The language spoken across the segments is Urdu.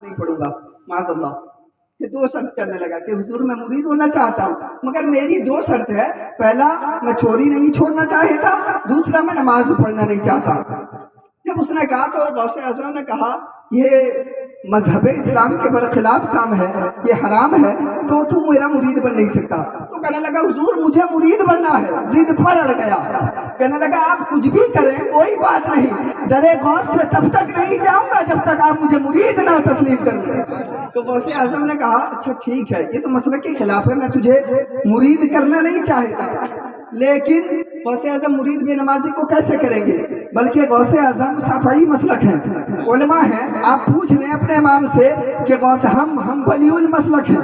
نہیں پڑھوں گا معاذ اللہ. کہ دو شرط کرنے لگا کہ حضور میں مرید ہونا چاہتا ہوں مگر میری دو شرط ہے. پہلا میں چوری نہیں چھوڑنا چاہتا, دوسرا میں نماز پڑھنا نہیں چاہتا. جب اس نے کہا تو غوث اعظم نے کہا یہ مذہب اسلام کے برخلاف کام ہے, یہ حرام ہے, تو تم میرا مرید بن نہیں سکتا. تو کہنے لگا حضور مجھے مرید بننا ہے. ضد پر اڑ گیا. کہنے لگا آپ کچھ بھی کریں کوئی بات نہیں, درے غوث سے تب تک نہیں جاؤں گا جب تک آپ مجھے مرید نہ تسلیم کر لیں. تو غوث اعظم نے کہا اچھا ٹھیک ہے, یہ تو مسلک کے خلاف ہے, میں تجھے مرید کرنا نہیں چاہتا. لیکن غوث اعظم مرید بے نمازی کو کیسے کریں گے؟ بلکہ غوث اعظم شافعی مسلک ہیں, علماء ہیں. آپ پوچھ لیں اپنے امام سے کہ غوث ہم حنبلی المسلک ہیں,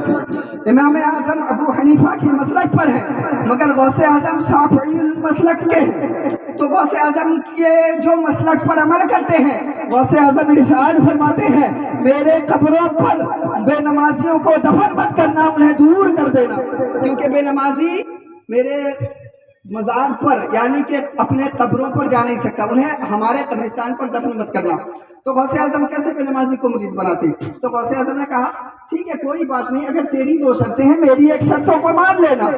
امام اعظم ابو حنیفہ کی مسلک پر ہیں, مگر غوث اعظم شافعی المسلک کے ہیں. تو غوث اعظم کے جو مسلک پر عمل کرتے ہیں, غوث اعظم ارشاد فرماتے ہیں میرے قبروں پر بے نمازیوں کو دفن مت کرنا, انہیں دور کر دینا, کیونکہ بے نمازی میرے مزار پر یعنی کہ اپنے قبروں پر جا نہیں سکتا, انہیں ہمارے قبرستان پر دفن مت کرنا. تو غوث اعظم کیسے بے نمازی کو مرید بناتے؟ تو غوث اعظم نے کہا ٹھیک ہے کوئی بات نہیں, اگر تیری دو شرطیں ہیں میری ایک شرطوں کو مان لینا,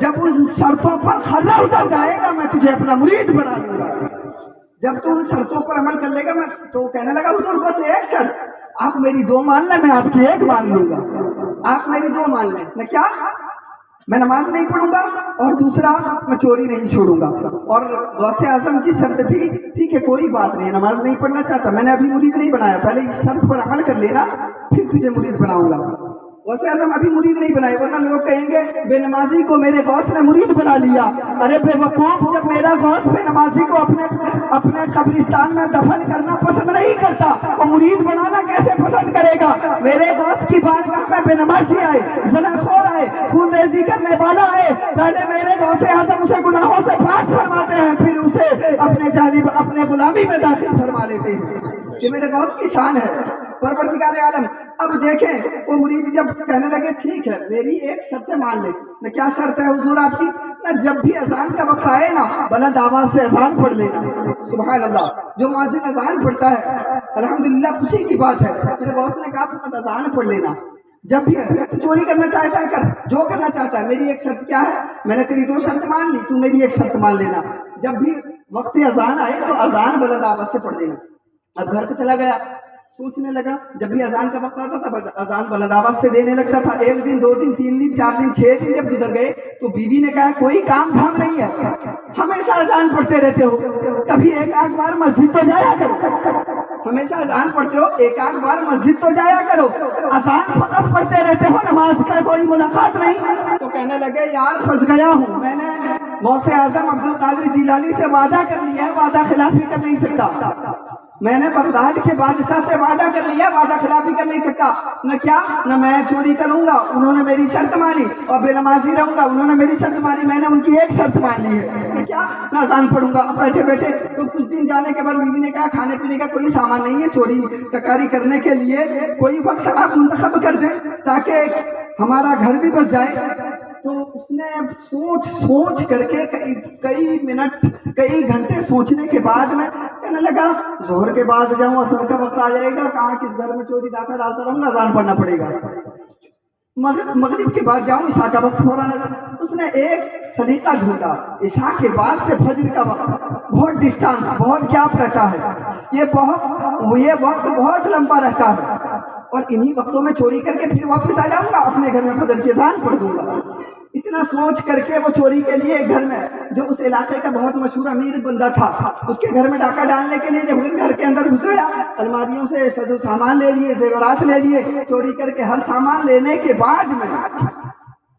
جب ان شرطوں پر کھرا اتر جائے گا میں تجھے اپنا مرید بنا لوں گا. جب تو ان شرطوں پر عمل کر لے گا میں, تو کہنے لگا حضور بس ایک شرط, آپ میری دو مان لیں میں آپ کی ایک مان لوں گا. آپ میری دو مان لیں. میں کیا؟ میں نماز نہیں پڑھوں گا اور دوسرا میں چوری نہیں چھوڑوں گا. اور غوث اعظم کی شرط تھی ٹھیک ہے کوئی بات نہیں, نماز نہیں پڑھنا چاہتا, میں نے ابھی مرید نہیں بنایا, پہلے اس شرط پر عمل کر لینا پھر تجھے مرید بناؤں گا. غوث اعظم ابھی مرید نہیں بنائے, ورنہ لوگ کہیں گے بے نمازی کو میرے غوث نے مرید بنا لیا. ارے بے وقوف, جب میرا غوث بے نمازی کو اپنے قبرستان میں دفن کرنا پسند نہیں کرتا, وہ مرید بنانا کیسے پسند کرے گا؟ میرے غوث کی بارگاہ میں بے نمازی آئے, زناخور آئے, خون ریزی کرنے والا آئے, پہلے میرے غوث اعظم اسے گناہوں سے پاک فرماتے ہیں, پھر اسے اپنے جانب اپنے غلامی میں داخل فرما لیتے ہیں. یہ میرے غوث کی شان ہے. پروردگار عالم اب دیکھیں وہ مرید جب کہنے لگے ٹھیک ہے میری ایک شرط مان لے. نہ کیا شرط ہے حضور آپ کی؟ نہ جب بھی اذان کا وقت آئے نا بلند آواز سے اذان پڑھ لینا. سبحان اللہ, جو مؤذن اذان پڑھتا ہے الحمدللہ خوشی کی بات ہے. میرے غوث نے کہا فقط اذان پڑھ لینا, جب بھی چوری کرنا چاہتا ہے کر, جو کرنا چاہتا ہے. میری ایک شرط کیا ہے؟ میں نے تیری دو شرط مان لی, تو میری ایک شرط مان لینا, جب بھی وقت اذان آئے تو اذان بلند آواز سے پڑھ دینا. اب گھر پہ چلا گیا, سوچنے لگا, جب بھی اذان کا وقت آتا تھا اذان بلند آواز سے دینے لگتا تھا. ایک دن, دو دن, تین دن, چار دن, 6 دن جب گزر گئے تو بیوی نے کہا کوئی کام دھام نہیں ہے, ہمیشہ اذان پڑھتے رہتے ہو, کبھی ایک آدھ بار مسجد تو جایا کرو, ہمیشہ اذان پڑھتے ہو, ایک آدھ بار مسجد تو جایا کرو, اذان فقط پڑھتے رہتے ہو, نماز کا کوئی ملاقات نہیں. تو کہنے لگے یار پھنس گیا ہوں, میں نے غوث اعظم عبد القادر جیلانی سے وعدہ کر لیا ہے, وعدہ خلافی کر نہیں سکتا. میں نے بغداد کے بادشاہ سے وعدہ کر لیا, وعدہ خلافی کر نہیں سکتا. نہ کیا, نہ میں چوری کروں گا, انہوں نے میری شرط مانی, اور بے نمازی رہوں گا, انہوں نے میری شرط مانی, میں نے ان کی ایک شرط مان لی ہے. نہ کیا, نہ اذان پڑھوں گا. بیٹھے بیٹھے تو کچھ دن جانے کے بعد بیوی نے کہا کھانے پینے کا کوئی سامان نہیں ہے, چوری چکاری کرنے کے لیے کوئی وقت آپ منتخب کر دیں تاکہ ہمارا گھر بھی بس جائے. تو اس نے سوچ کر کے کئی منٹ, کئی گھنٹے سوچنے کے بعد میں کہنے لگا ظہر کے بعد جاؤں, عصر کا وقت آ جائے گا, کہاں کس گھر میں چوری ڈاکہ ڈالتا رہوں گا, اذان پڑھنا پڑے گا. مغرب کے بعد جاؤں, عشاء کا وقت فوراً. اس نے ایک سلیقہ ڈھونڈا, عشاء کے بعد سے فجر کا وقت بہت ڈسٹانس, بہت گیپ رہتا ہے, یہ وقت بہت لمبا رہتا ہے, اور انہی وقتوں میں چوری کر کے پھر واپس آ جاؤں گا, اپنے گھر میں فجر کی اذان پڑھ دوں گا. اتنا سوچ کر کے وہ چوری کے لیے گھر میں, جو اس علاقے کا بہت مشہور امیر بندہ تھا, اس کے گھر میں ڈاکہ ڈالنے کے لیے جب گھر کے اندر گھسے, الماریوں سے سجو سامان لے لیے, زیورات لے لیے, چوری کر کے ہر سامان لینے کے بعد میں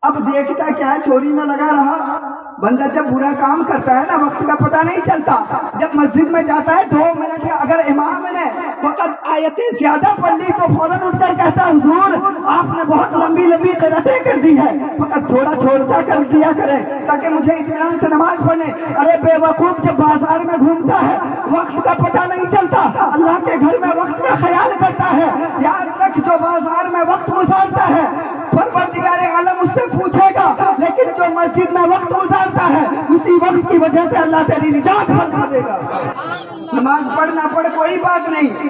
اب دیکھتا کیا ہے, چوری میں لگا رہا. بندہ جب برا کام کرتا ہے نا وقت کا پتہ نہیں چلتا. جب مسجد میں جاتا ہے 2 منٹ اگر امام نے فقط آیتیں زیادہ پڑھ لی تو فوراً اٹھ کر کہتا حضور آپ نے بہت لمبی لمبی قراتیں کر دی ہے, فقط تھوڑا چھوڑ کر دیا کرے تاکہ مجھے اطمینان سے نماز پڑھنے. ارے بے وقوف, جب بازار میں گھومتا ہے وقت کا پتہ نہیں چلتا, اللہ کے گھر میں وقت کا خیال کرتا ہے. یاد رکھ, جو بازار میں وقت گزارتا ہے پروردگار عالم اس سے پوچھے گا, لیکن جو مسجد میں وقت گزارتا ہے اسی وقت کی وجہ سے اللہ تیری نجات فرما دے گا. نماز پڑھ نہ پڑھ کوئی بات نہیں,